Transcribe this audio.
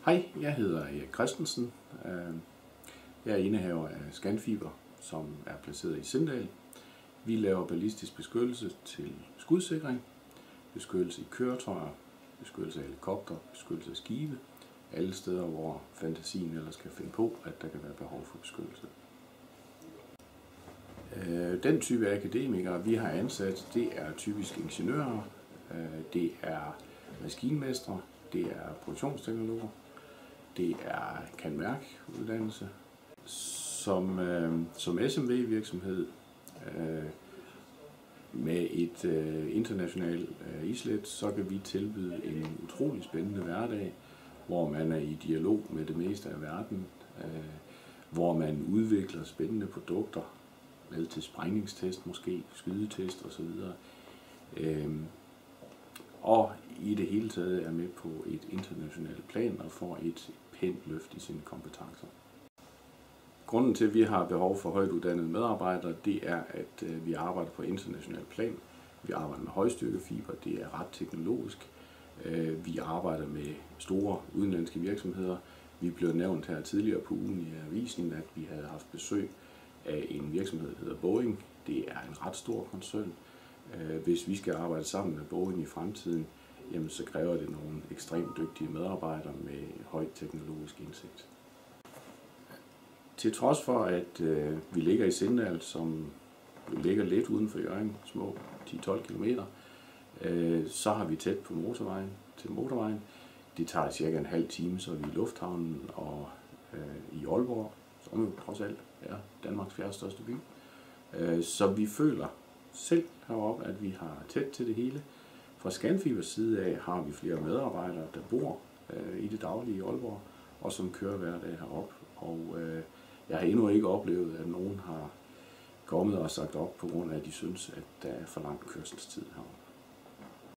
Hej, jeg hedder Erik Christensen. Jeg er indehaver af Scanfiber, som er placeret i Sindal. Vi laver ballistisk beskyttelse til skudsikring, beskyttelse i køretøjer, beskyttelse af helikopter, beskyttelse af skibe. Alle steder, hvor fantasien ellers kan finde på, at der kan være behov for beskyttelse. Den type af akademikere, vi har ansat, det er typisk ingeniører, det er maskinmestre, det er produktionsteknologer, det er kan-mærke-uddannelse. Som SMV-virksomhed med et internationalt islet, så kan vi tilbyde en utrolig spændende hverdag, hvor man er i dialog med det meste af verden, hvor man udvikler spændende produkter, med til sprængningstest måske, skydetest osv. Og i det hele taget er med på et internationalt plan og får et pænt løft i sine kompetencer. Grunden til, at vi har behov for højt uddannede medarbejdere, det er, at vi arbejder på internationalt plan. Vi arbejder med højstyrkefiber, det er ret teknologisk. Vi arbejder med store udenlandske virksomheder. Vi blev nævnt her tidligere på ugen i avisen, at vi havde haft besøg af en virksomhed, der hedder Boeing. Det er en ret stor koncern. Hvis vi skal arbejde sammen med Boeing i fremtiden, jamen så kræver det nogle ekstremt dygtige medarbejdere med høj teknologisk indsigt. Til trods for, at vi ligger i Sindal, som ligger lidt uden for Hjørring, små 10-12 km, så har vi tæt på motorvejen. Det tager cirka en halv time, så er vi i lufthavnen og i Aalborg, som jo trods alt er Danmarks fjerde største by. Så vi føler selv heroppe, at vi har tæt til det hele. Fra Scanfibers side af har vi flere medarbejdere, der bor i det daglige i Aalborg, og som kører hver dag heroppe. Og jeg har endnu ikke oplevet, at nogen har kommet og sagt op på grund af, at de synes, at der er for lang kørselstid heroppe.